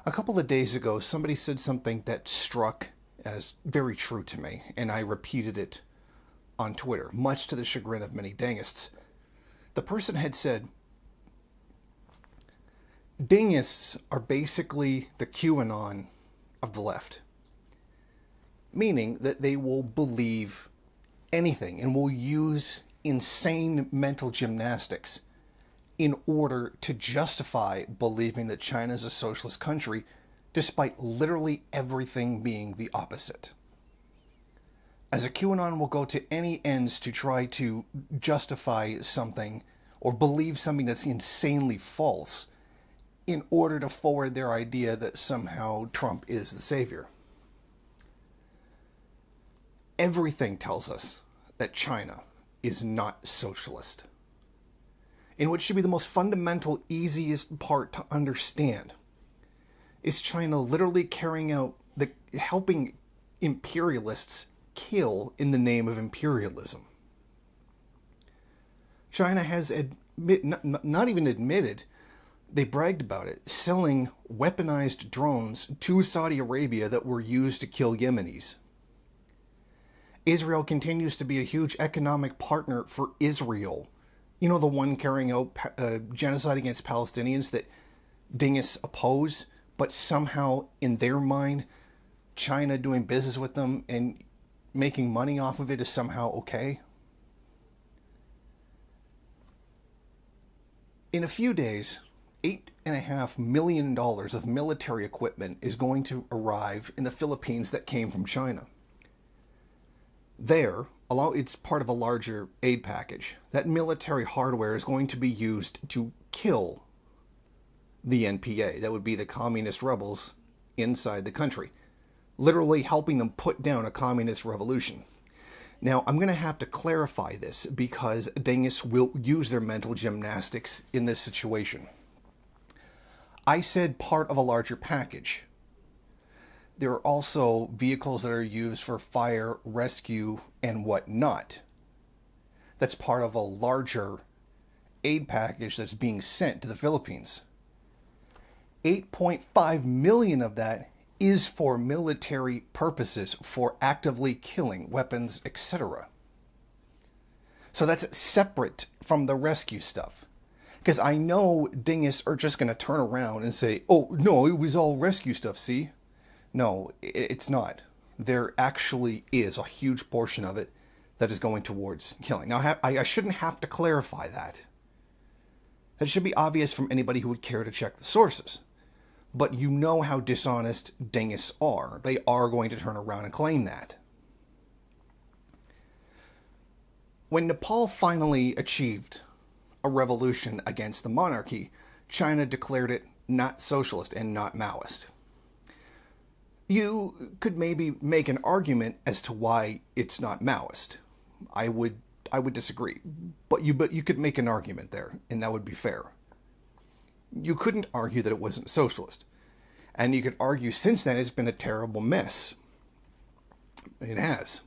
A couple of days ago, somebody said something that struck as very true to me, and I repeated it on Twitter, much to the chagrin of many Dengists. The person had said, Dengists are basically the Qanon of the left, meaning that they will believe anything and will use insane mental gymnastics in order to justify believing that China is a socialist country, despite literally everything being the opposite. As a QAnon will go to any ends to try to justify something or believe something that's insanely false in order to forward their idea that somehow Trump is the savior. Everything tells us that China is not socialist. In what should be the most fundamental, easiest part to understand, is China literally carrying out helping imperialists kill in the name of imperialism. China has not even admitted, they bragged about it, selling weaponized drones to Saudi Arabia that were used to kill Yemenis. Israel continues to be a huge economic partner for Israel. You know, the one carrying out genocide against Palestinians that Dengists oppose, but somehow in their mind, China doing business with them and making money off of it is somehow okay. In a few days, $8.5 million of military equipment is going to arrive in the Philippines that came from China. It's part of a larger aid package. That military hardware is going to be used to kill the NPA. That would be the communist rebels inside the country. Literally helping them put down a communist revolution. Now, I'm going to have to clarify this because Dengists will use their mental gymnastics in this situation. I said part of a larger package. There are also vehicles that are used for fire, rescue, and whatnot. That's part of a larger aid package that's being sent to the Philippines. 8.5 million of that is for military purposes, for actively killing, weapons, etc. So that's separate from the rescue stuff. Because I know Dengists are just going to turn around and say, oh, no, it was all rescue stuff, see? No, it's not. There actually is a huge portion of it that is going towards killing. Now, I shouldn't have to clarify that. That should be obvious from anybody who would care to check the sources. But you know how dishonest Dengists are. They are going to turn around and claim that. When Nepal finally achieved a revolution against the monarchy, China declared it not socialist and not Maoist. You could maybe make an argument as to why it's not Maoist. I would disagree, but you could make an argument there, and that would be fair. You couldn't argue that it wasn't socialist, and you could argue since then it's been a terrible mess. It has.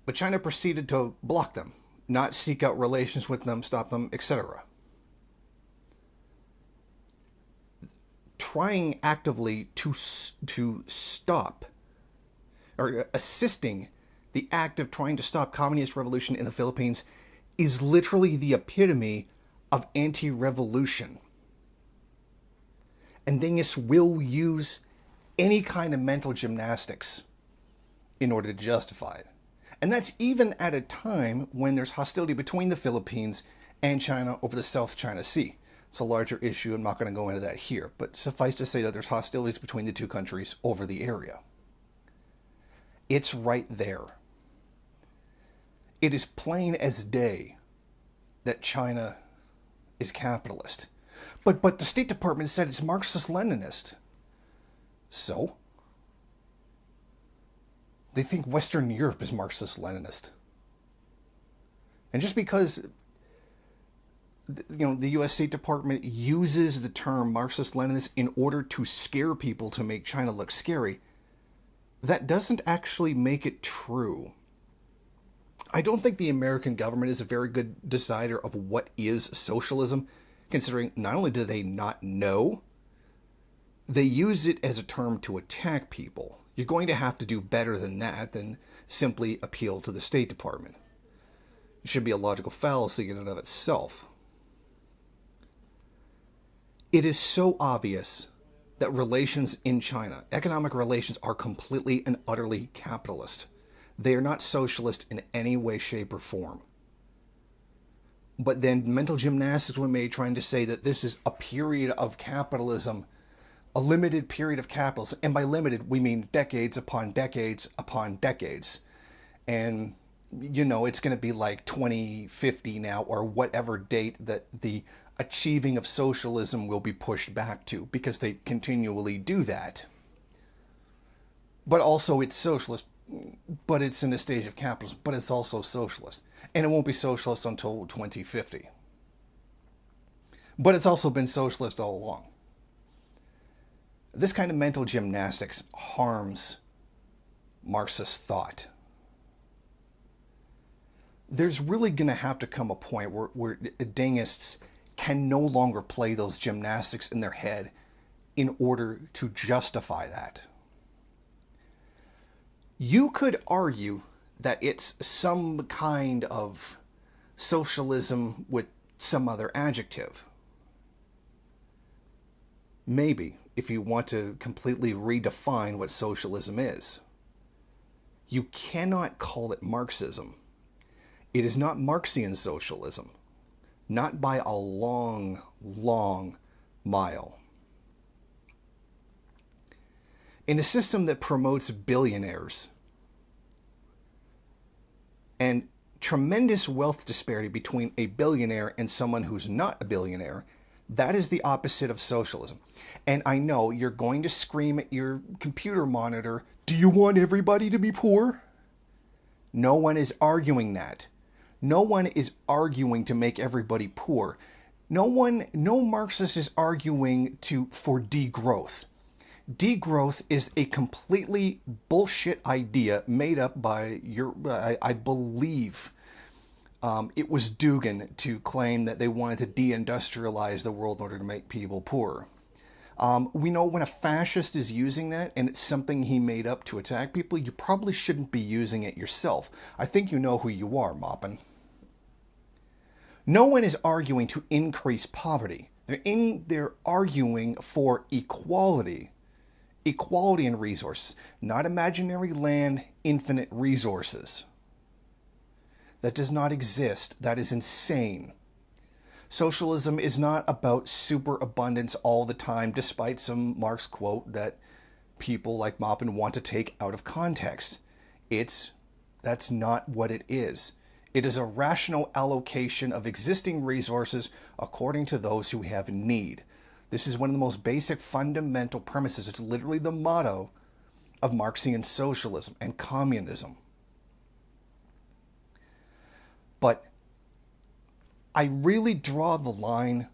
But China proceeded to block them, not seek out relations with them, stop them, etc. Trying actively to stop, or assisting the act of trying to stop communist revolution in the Philippines is literally the epitome of anti-revolution. And Dengists will use any kind of mental gymnastics in order to justify it. And that's even at a time when there's hostility between the Philippines and China over the South China Sea. It's a larger issue. I'm not going to go into that here, but suffice to say that there's hostilities between the two countries over the area. It's right there. It is plain as day that China is capitalist. But the State Department said it's Marxist-Leninist. So? They think Western Europe is Marxist-Leninist. And just because the U.S. State Department uses the term Marxist-Leninist in order to scare people to make China look scary, that doesn't actually make it true. I don't think the American government is a very good decider of what is socialism, considering not only do they not know they use it as a term to attack people. You're going to have to do better than that, than simply appeal to the State Department. It should be a logical fallacy in and of itself. It is so obvious that relations in China, economic relations, are completely and utterly capitalist. They are not socialist in any way, shape, or form. But then mental gymnastics were made trying to say that this is a period of capitalism, a limited period of capitalism. And by limited, we mean decades upon decades upon decades. And, you know, it's going to be like 2050 now, or whatever date that the achieving of socialism will be pushed back to, because they continually do that. But also it's socialist, but it's in a stage of capitalism, but it's also socialist. And it won't be socialist until 2050. But it's also been socialist all along. This kind of mental gymnastics harms Marxist thought. There's really going to have to come a point where Dengists can no longer play those gymnastics in their head in order to justify that. You could argue that it's some kind of socialism with some other adjective. Maybe, if you want to completely redefine what socialism is. You cannot call it Marxism. It is not Marxian socialism. Not by a long, long mile. In a system that promotes billionaires and tremendous wealth disparity between a billionaire and someone who's not a billionaire, that is the opposite of socialism. And I know you're going to scream at your computer monitor, do you want everybody to be poor? No one is arguing that. No one is arguing to make everybody poor. No Marxist is arguing for degrowth. Degrowth is a completely bullshit idea made up by I believe it was Dugan to claim that they wanted to deindustrialize the world in order to make people poorer. We know when a fascist is using that and it's something he made up to attack people, you probably shouldn't be using it yourself. I think you know who you are, Moppin. No one is arguing to increase poverty. They're arguing for equality. Equality in resources, not imaginary land, infinite resources. That does not exist. That is insane. Socialism is not about superabundance all the time, despite some Marx quote that people like Moppin want to take out of context. That's not what it is. It is a rational allocation of existing resources according to those who have need. This is one of the most basic fundamental premises. It's literally the motto of Marxian socialism and communism. But I really draw the line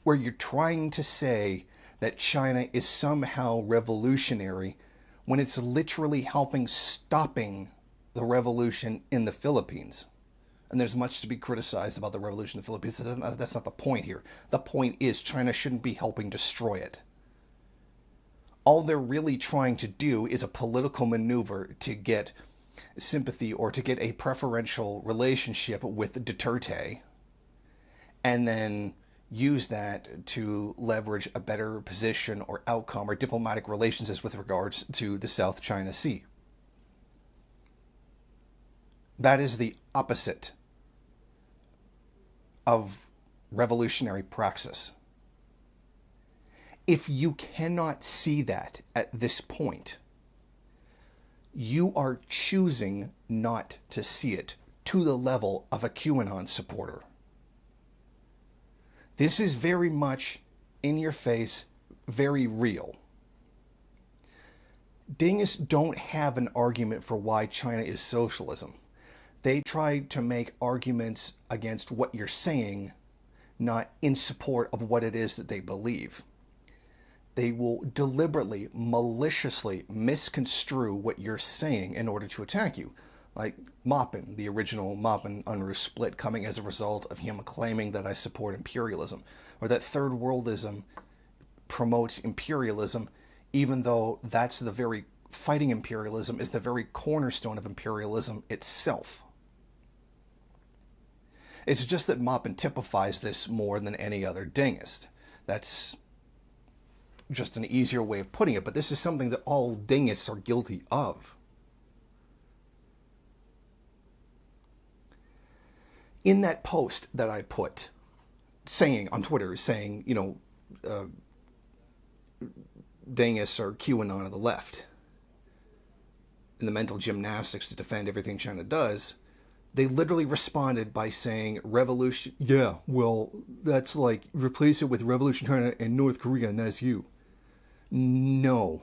where you're trying to say that China is somehow revolutionary when it's literally helping stopping the revolution in the Philippines. And there's much to be criticized about the revolution in the Philippines. That's not the point here. The point is China shouldn't be helping destroy it. All they're really trying to do is a political maneuver to get sympathy or to get a preferential relationship with Duterte, and then use that to leverage a better position or outcome or diplomatic relations as with regards to the South China Sea. That is the opposite of revolutionary praxis. If you cannot see that at this point, you are choosing not to see it to the level of a QAnon supporter. This is very much in your face, very real. Dengists don't have an argument for why China is socialism. They try to make arguments against what you're saying, not in support of what it is that they believe. They will deliberately, maliciously misconstrue what you're saying in order to attack you. Like Moppin, the original Moppin-Unruhe split coming as a result of him claiming that I support imperialism, or that third worldism promotes imperialism, even though that's the very fighting imperialism is the very cornerstone of imperialism itself. It's just that Maupin typifies this more than any other Dengist. That's just an easier way of putting it, but this is something that all Dengists are guilty of. In that post that I put, saying on Twitter, saying, you know, Dengists are QAnon on the left, in the mental gymnastics to defend everything China does, they literally responded by saying, revolution, yeah, well, that's like, replace it with Revolution China and North Korea, and that's you. No,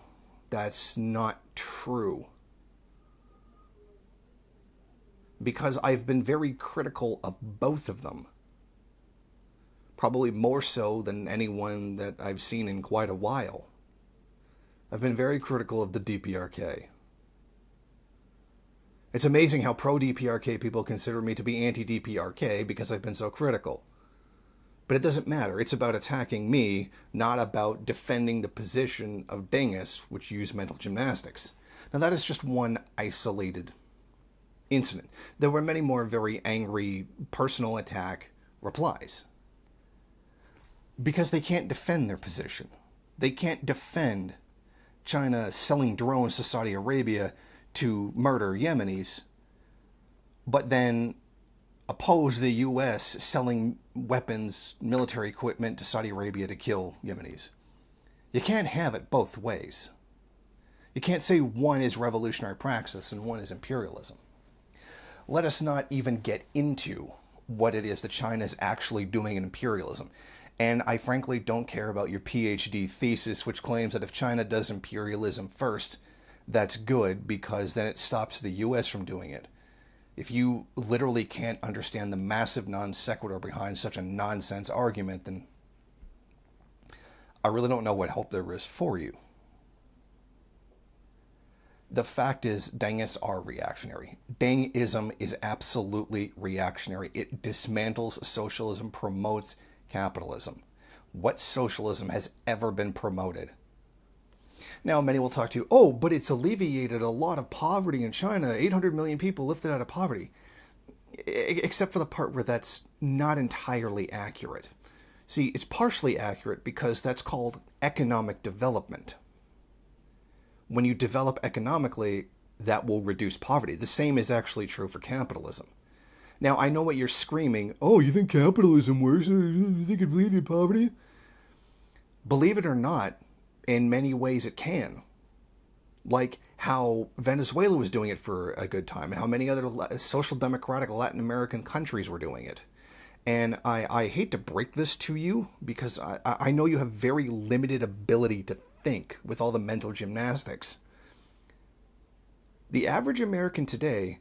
that's not true. Because I've been very critical of both of them. Probably more so than anyone that I've seen in quite a while. I've been very critical of the DPRK. It's amazing how pro-DPRK people consider me to be anti-DPRK because I've been so critical. But it doesn't matter. It's about attacking me, not about defending the position of Dengists, which use mental gymnastics. Now that is just one isolated incident. There were many more very angry, personal attack replies. Because they can't defend their position. They can't defend China selling drones to Saudi Arabia to murder Yemenis, but then oppose the U.S. selling weapons, military equipment to Saudi Arabia to kill Yemenis. You can't have it both ways. You can't say one is revolutionary praxis and one is imperialism. Let us not even get into what it is that China is actually doing in imperialism. And I frankly don't care about your PhD thesis, which claims that if China does imperialism first, that's good because then it stops the U.S. from doing it. If you literally can't understand the massive non sequitur behind such a nonsense argument, then I really don't know what hope there is for you. The fact is, Dengists are reactionary. Dengism is absolutely reactionary. It dismantles socialism, promotes capitalism. What socialism has ever been promoted? Now, many will talk to you, oh, but it's alleviated a lot of poverty in China. 800 million people lifted out of poverty. Except for the part where that's not entirely accurate. See, it's partially accurate because that's called economic development. When you develop economically, that will reduce poverty. The same is actually true for capitalism. Now, I know what you're screaming, oh, you think capitalism works? You think it alleviates poverty? Believe it or not, in many ways it can. Like how Venezuela was doing it for a good time and how many other social democratic Latin American countries were doing it. And I hate to break this to you because I know you have very limited ability to think with all the mental gymnastics. The average American today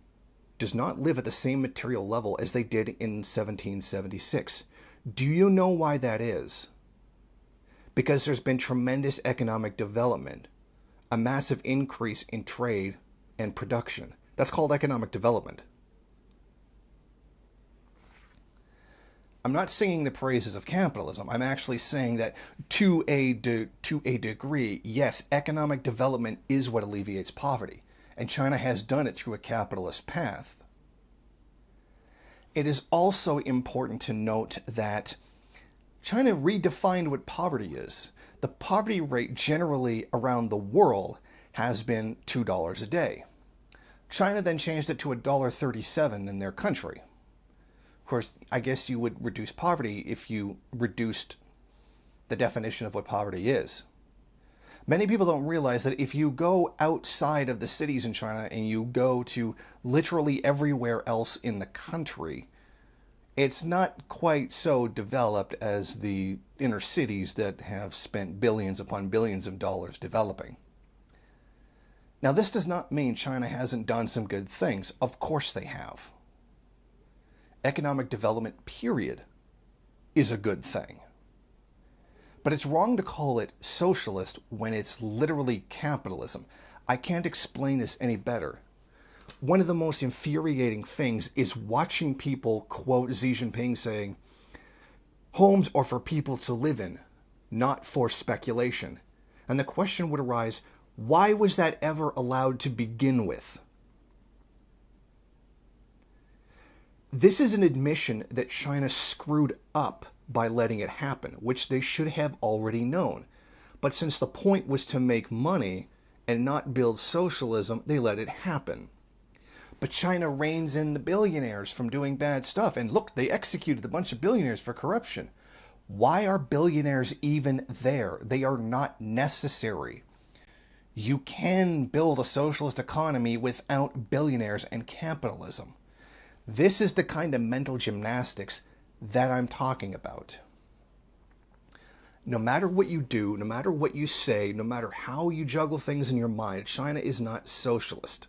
does not live at the same material level as they did in 1776. Do you know why that is? Because there's been tremendous economic development, a massive increase in trade and production. That's called economic development. I'm not singing the praises of capitalism. I'm actually saying that to a degree, yes, economic development is what alleviates poverty. And China has done it through a capitalist path. It is also important to note that China redefined what poverty is. The poverty rate generally around the world has been $2 a day. China then changed it to $1.37 in their country. Of course, I guess you would reduce poverty if you reduced the definition of what poverty is. Many people don't realize that if you go outside of the cities in China and you go to literally everywhere else in the country, it's not quite so developed as the inner cities that have spent billions upon billions of dollars developing. Now, this does not mean China hasn't done some good things. Of course they have. Economic development, period, is a good thing. But it's wrong to call it socialist when it's literally capitalism. I can't explain this any better. One of the most infuriating things is watching people quote Xi Jinping saying, homes are for people to live in, not for speculation. And the question would arise, why was that ever allowed to begin with? This is an admission that China screwed up by letting it happen, which they should have already known. But since the point was to make money and not build socialism, they let it happen. But China reins in the billionaires from doing bad stuff. And look, they executed a bunch of billionaires for corruption. Why are billionaires even there? They are not necessary. You can build a socialist economy without billionaires and capitalism. This is the kind of mental gymnastics that I'm talking about. No matter what you do, no matter what you say, no matter how you juggle things in your mind, China is not socialist.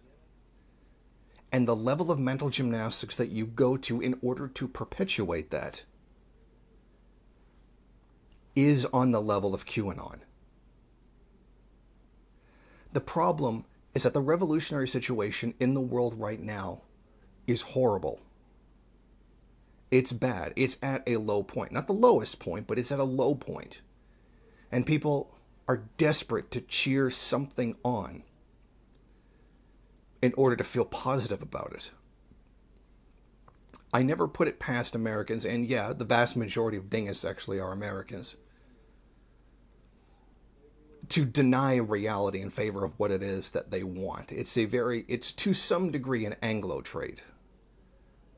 And the level of mental gymnastics that you go to in order to perpetuate that is on the level of QAnon. The problem is that the revolutionary situation in the world right now is horrible. It's bad. It's at a low point. Not the lowest point, but it's at a low point. And people are desperate to cheer something on in order to feel positive about it. I never put it past Americans, and yeah, the vast majority of Dengists actually are Americans, to deny reality in favor of what it is that they want. It's to some degree an Anglo trait,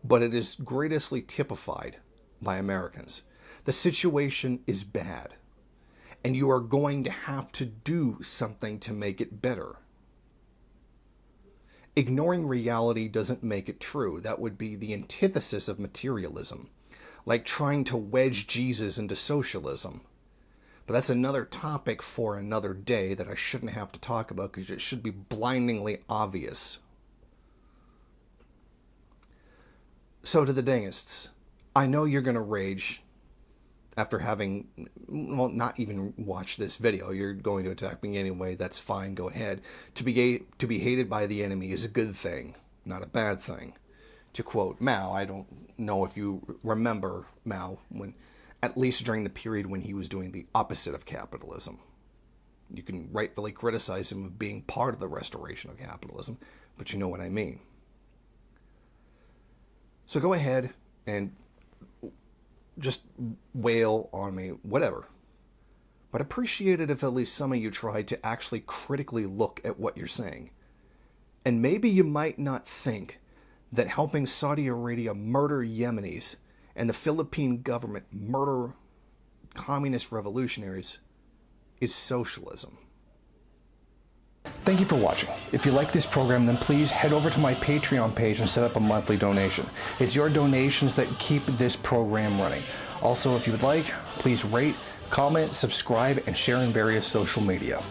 but it is greatly typified by Americans. The situation is bad, and you are going to have to do something to make it better. Ignoring reality doesn't make it true. That would be the antithesis of materialism, like trying to wedge Jesus into socialism. But that's another topic for another day that I shouldn't have to talk about because it should be blindingly obvious. So to the Dengists, I know you're going to rage after having, well, not even watched this video. You're going to attack me anyway. That's fine. Go ahead. To be hated by the enemy is a good thing, not a bad thing. To quote Mao, I don't know if you remember Mao, when, at least during the period when he was doing the opposite of capitalism. You can rightfully criticize him of being part of the restoration of capitalism, but you know what I mean. So go ahead and just wail on me, whatever. But appreciate it if at least some of you tried to actually critically look at what you're saying. And maybe you might not think that helping Saudi Arabia murder Yemenis and the Philippine government murder communist revolutionaries is socialism. Thank you for watching. If you like this program, then please head over to my Patreon page and set up a monthly donation. It's your donations that keep this program running. Also, if you would like, please rate, comment, subscribe, and share in various social media.